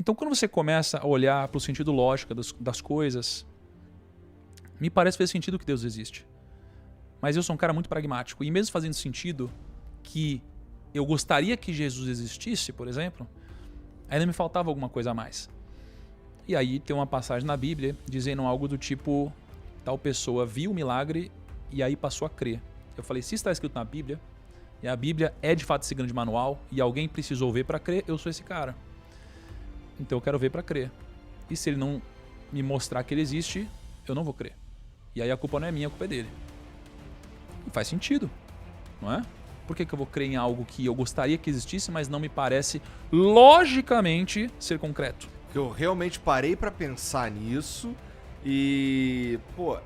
Então, quando você começa a olhar para o sentido lógico das coisas, me parece fazer sentido que Deus existe. Mas eu sou um cara muito pragmático. E mesmo fazendo sentido que eu gostaria que Jesus existisse, por exemplo, ainda me faltava alguma coisa a mais. E aí tem uma passagem na Bíblia dizendo algo do tipo, tal pessoa viu o milagre e aí passou a crer. Eu falei, se está escrito na Bíblia, e a Bíblia é de fato esse grande manual, e alguém precisou ver para crer, eu sou esse cara. Então eu quero ver para crer. E se ele não me mostrar que ele existe, eu não vou crer. E aí a culpa não é minha, a culpa é dele. E faz sentido, não é? Por que eu vou crer em algo que eu gostaria que existisse, mas não me parece logicamente ser concreto? Eu realmente parei pra pensar nisso e... Pô,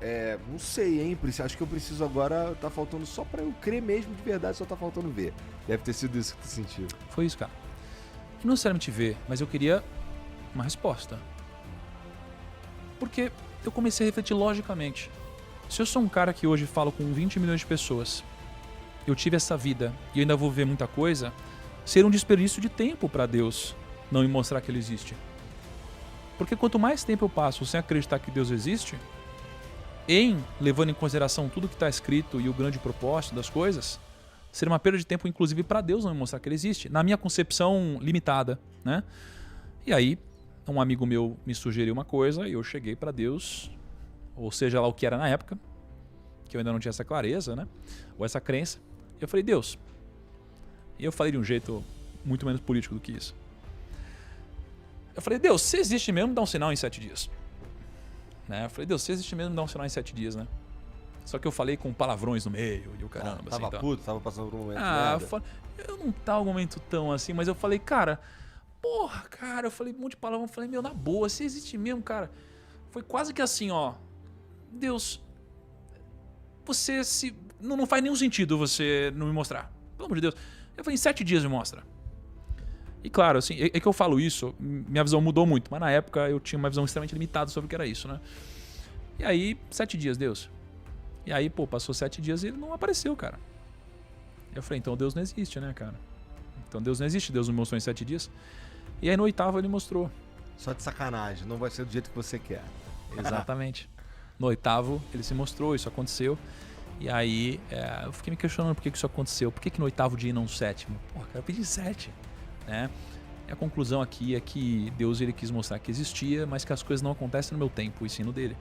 não sei, hein? Acho que eu preciso agora... Tá faltando só pra eu crer mesmo de verdade, só tá faltando ver. Deve ter sido isso que tu sentiu. Foi isso, cara. E não necessariamente ver, mas eu queria uma resposta. Porque eu comecei a refletir logicamente. Se eu sou um cara que hoje falo com 20 milhões de pessoas, eu tive essa vida e eu ainda vou ver muita coisa, seria um desperdício de tempo para Deus não me mostrar que Ele existe. Porque quanto mais tempo eu passo sem acreditar que Deus existe, levando em consideração tudo que está escrito e o grande propósito das coisas, seria uma perda de tempo, inclusive, para Deus não me mostrar que Ele existe, na minha concepção limitada, né? E aí, um amigo meu me sugeriu uma coisa e eu cheguei para Deus, ou seja lá o que era na época, que eu ainda não tinha essa clareza, né? Ou essa crença. Eu falei, Deus. E eu falei de um jeito muito menos político do que isso. Eu falei, Deus, se existe mesmo, dá um sinal em 7 dias. Né? Eu falei, Deus, se existe mesmo, dá um sinal em 7 dias, né? Só que eu falei com palavrões no meio e o caramba. Tava assim, puto, tava passando por um momento eu não tava um momento tão assim, mas eu falei, cara, eu falei um monte de palavrão, eu falei, meu, na boa, se existe mesmo, cara. Foi quase que assim, ó, Deus, você se... Não faz nenhum sentido você não me mostrar. Pelo amor de Deus. Eu falei, em 7 dias me mostra. E claro, assim, é que eu falo isso, minha visão mudou muito, mas na época eu tinha uma visão extremamente limitada sobre o que era isso, né? E aí, 7 dias, Deus. E aí, passou 7 dias e ele não apareceu, cara. Eu falei, então Deus não existe, né, cara? Então Deus não existe, Deus não mostrou em 7 dias. E aí no 8º ele mostrou. Só de sacanagem, não vai ser do jeito que você quer. Exatamente. No 8º ele se mostrou, isso aconteceu. E aí eu fiquei me questionando por que isso aconteceu. Por que no 8º dia e não no 7º? Cara, eu pedi 7. Né? E a conclusão aqui é que Deus ele quis mostrar que existia, mas que as coisas não acontecem no meu tempo, e sim no dele.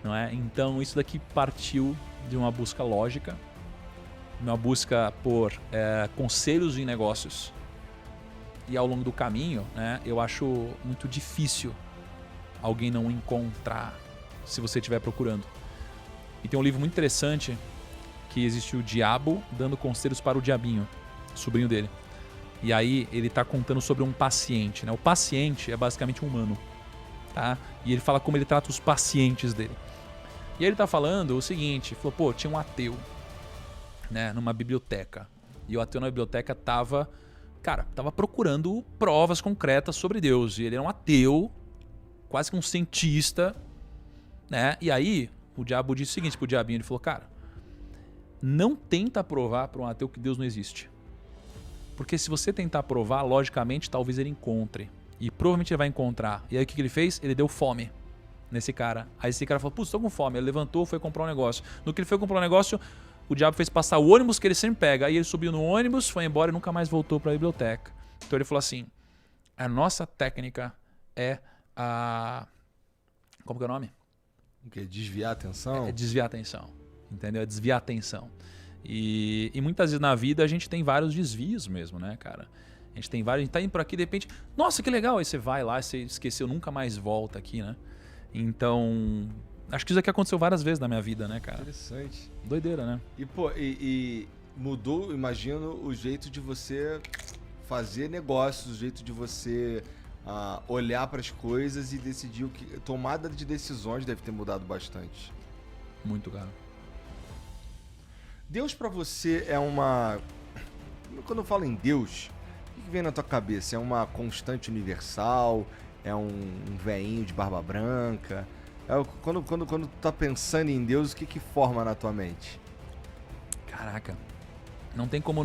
Não é? Então isso daqui partiu de uma busca lógica, uma busca por conselhos em negócios. E ao longo do caminho, né, eu acho muito difícil alguém não encontrar se você estiver procurando. E tem um livro muito interessante que existe o Diabo dando conselhos para o Diabinho, sobrinho dele. E aí ele está contando sobre um paciente, né? O paciente é basicamente um humano, tá? E ele fala como ele trata os pacientes dele. E aí ele tá falando o seguinte, falou, tinha um ateu, né, numa biblioteca. E o ateu na biblioteca tava procurando provas concretas sobre Deus. E ele era um ateu, quase que um cientista, né? E aí o diabo disse o seguinte pro diabinho, ele falou, cara, não tenta provar para um ateu que Deus não existe. Porque se você tentar provar, logicamente, talvez ele encontre. E provavelmente ele vai encontrar. E aí o que ele fez? Ele deu fome nesse cara. Aí esse cara falou, putz, tô com fome. Ele levantou, foi comprar um negócio. No que ele foi comprar um negócio, o diabo fez passar o ônibus que ele sempre pega. Aí ele subiu no ônibus, foi embora e nunca mais voltou para a biblioteca. Então ele falou assim, a nossa técnica é a... Como que é o nome? O quê? Desviar a atenção? É desviar a atenção. Entendeu? É desviar a atenção. E muitas vezes na vida a gente tem vários desvios mesmo, né, cara? A gente tem vários, a gente tá indo por aqui, de repente, nossa, que legal, aí você vai lá, você esqueceu, nunca mais volta aqui, né? Então, acho que isso aqui aconteceu várias vezes na minha vida, né, cara? Interessante. Doideira, né? E mudou, imagino, o jeito de você fazer negócios, o jeito de você olhar para as coisas e decidir o que... Tomada de decisões deve ter mudado bastante. Muito, cara. Deus pra você é uma... Quando eu falo em Deus, o que vem na tua cabeça? É uma constante universal? É um veinho de barba branca? Quando tu tá pensando em Deus, o que forma na tua mente? Caraca. Não tem como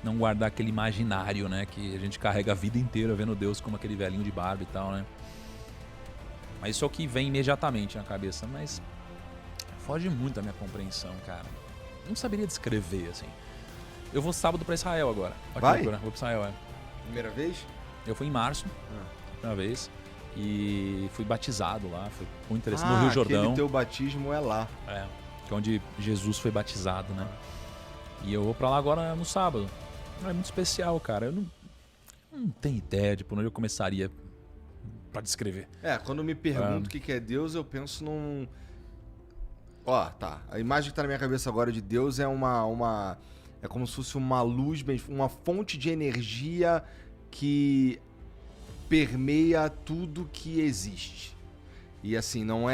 não guardar aquele imaginário, né? Que a gente carrega a vida inteira vendo Deus como aquele velhinho de barba e tal, né? Mas isso é o que vem imediatamente na cabeça, mas foge muito da minha compreensão, cara. Não saberia descrever, assim. Eu vou sábado pra Israel agora. Vai? Vou pra Israel, Primeira vez? Eu fui em março, primeira vez, e fui batizado lá, foi muito interessante, no Rio Jordão. Aquele teu batismo é lá. Que é onde Jesus foi batizado, né? E eu vou pra lá agora no sábado. É muito especial, cara. Eu não tenho ideia de por onde eu começaria pra descrever. Quando me pergunto o que é Deus, eu penso num... A imagem que tá na minha cabeça agora de Deus é é como se fosse uma luz, uma fonte de energia que permeia tudo que existe. E assim, não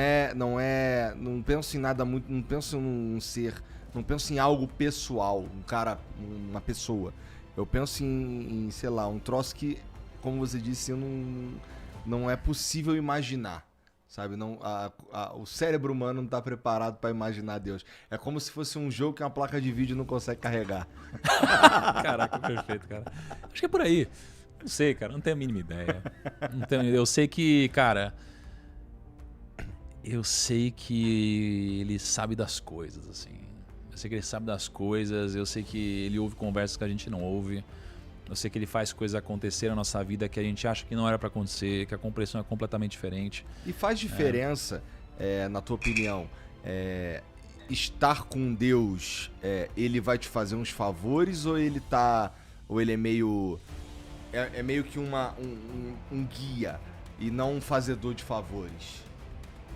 penso em nada muito, não penso num ser, não penso em algo pessoal, um cara, uma pessoa. Eu penso em sei lá, um troço que, como você disse, não é possível imaginar. Sabe, o cérebro humano não está preparado para imaginar Deus. É como se fosse um jogo que uma placa de vídeo não consegue carregar. Caraca, perfeito, cara. Acho que é por aí. Não sei, cara, não tenho a mínima ideia. Eu sei que, cara, eu sei que ele sabe das coisas, assim. Eu sei que ele sabe das coisas, eu sei que ele ouve conversas que a gente não ouve. Eu sei que ele faz coisas acontecer na nossa vida que a gente acha que não era pra acontecer, que a compreensão é completamente diferente. E faz diferença, na tua opinião, estar com Deus, ele vai te fazer uns favores ou ele é meio... É meio que um guia e não um fazedor de favores?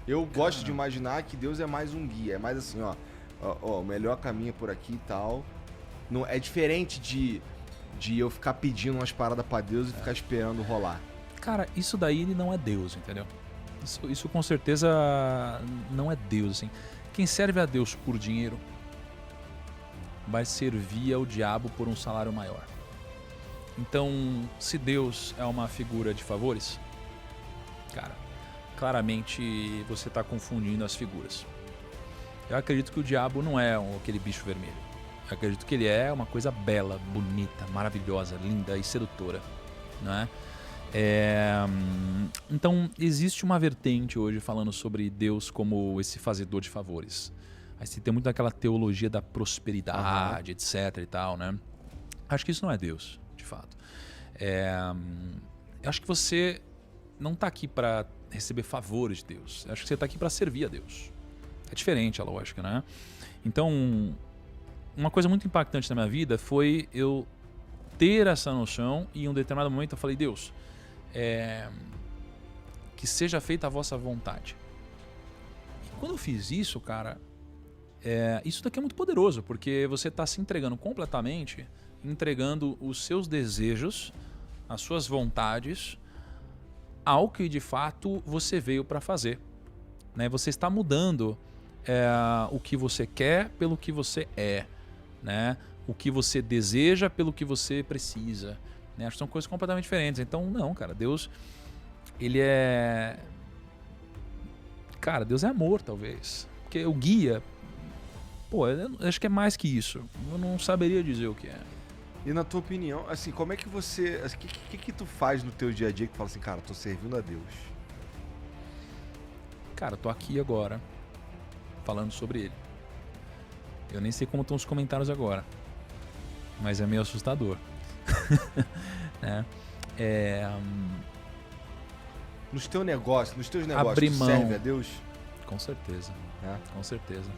Eu gosto de imaginar que Deus é mais um guia, é mais assim, o melhor caminho é por aqui e tal. Não, é diferente de eu ficar pedindo umas paradas pra Deus e ficar esperando rolar. Cara, isso daí não é Deus, entendeu? Isso com certeza não é Deus, assim. Quem serve a Deus por dinheiro vai servir ao diabo por um salário maior. Então, se Deus é uma figura de favores, cara, claramente você está confundindo as figuras. Eu acredito que o diabo não é aquele bicho vermelho. Eu acredito que ele é uma coisa bela, bonita, maravilhosa, linda e sedutora, não é? Então, existe uma vertente hoje falando sobre Deus como esse fazedor de favores. Aí você tem muito daquela teologia da prosperidade, etc e tal, né? Acho que isso não é Deus, de fato. Eu acho que você não está aqui para receber favores de Deus. Eu acho que você está aqui para servir a Deus. É diferente a lógica, né? Então, uma coisa muito impactante na minha vida foi eu ter essa noção e em um determinado momento eu falei, Deus, que seja feita a vossa vontade. E quando eu fiz isso, cara, isso daqui é muito poderoso, porque você está se entregando completamente, entregando os seus desejos, as suas vontades, ao que de fato você veio para fazer. Né? Você está mudando o que você quer pelo que você é. Né? O que você deseja pelo que você precisa. Né? Acho que são coisas completamente diferentes. Então, não, cara, Deus, ele é... Cara, Deus é amor, talvez. Porque o guia, eu acho que é mais que isso. Eu não saberia dizer o que é. E na tua opinião, assim, como é que você... O que tu faz no teu dia a dia que tu fala assim, cara, tô servindo a Deus? Cara, eu tô aqui agora, falando sobre ele. Eu nem sei como estão os comentários agora, mas é meio assustador. Né? Nos teus negócios, Abrir tu mão. serve a Deus? Com certeza, com certeza.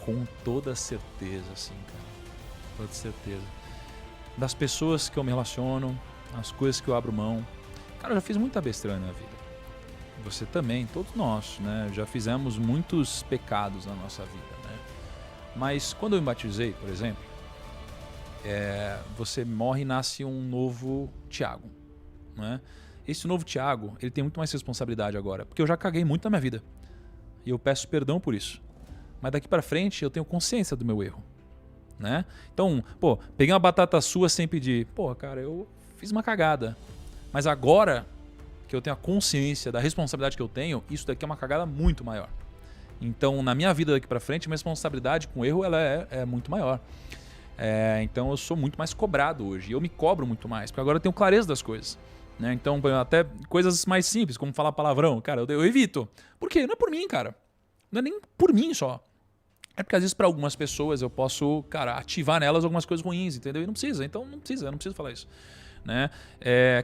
Com toda certeza, assim, cara. Toda certeza. Das pessoas que eu me relaciono, as coisas que eu abro mão. Cara, eu já fiz muita besteira na minha vida. Você também, todos nós, né? Já fizemos muitos pecados na nossa vida, né? Mas quando eu me batizei, por exemplo, você morre e nasce um novo Tiago, né? Esse novo Tiago, ele tem muito mais responsabilidade agora, porque eu já caguei muito na minha vida. E eu peço perdão por isso. Mas daqui pra frente eu tenho consciência do meu erro. Né? Então, peguei uma batata sua sem pedir. Cara, eu fiz uma cagada. Mas agora que eu tenho a consciência da responsabilidade que eu tenho, isso daqui é uma cagada muito maior. Então, na minha vida daqui pra frente, minha responsabilidade com o erro ela é muito maior. Então eu sou muito mais cobrado hoje. Eu me cobro muito mais, porque agora eu tenho clareza das coisas. Né? Então, até coisas mais simples, como falar palavrão, cara, eu evito. Por quê? Não é por mim, cara. Não é nem por mim só. É porque às vezes para algumas pessoas eu posso, cara, ativar nelas algumas coisas ruins, entendeu? E não precisa, então não precisa, eu não preciso falar isso. Né?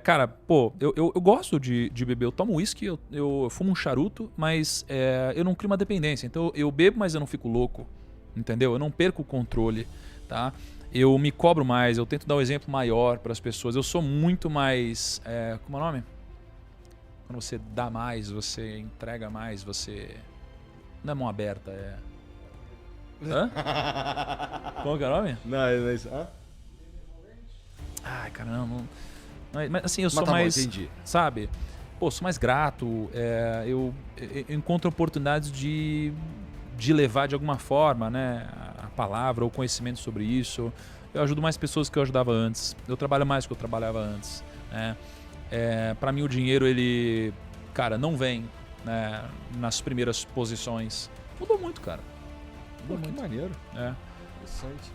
Cara, pô, eu gosto de beber, eu tomo uísque, eu fumo um charuto, mas eu não crio uma dependência. Então eu bebo, mas eu não fico louco, entendeu? Eu não perco o controle, tá? Eu me cobro mais, eu tento dar um exemplo maior para as pessoas. Eu sou muito mais, como é o nome? Quando você dá mais, você entrega mais, você... Não é mão aberta, Hã? Como que é o nome? Não, é isso. Hã? Ai, caramba. Mas assim, eu sou tá mais. Bom, entendi. Sabe? Pô, sou mais grato. Eu encontro oportunidades de levar de alguma forma, né? A palavra ou conhecimento sobre isso. Eu ajudo mais pessoas que eu ajudava antes. Eu trabalho mais do que eu trabalhava antes. Né? Pra mim, o dinheiro, ele. Cara, não vem, né, nas primeiras posições. Mudou muito, cara. Pô, que maneiro. É. Interessante.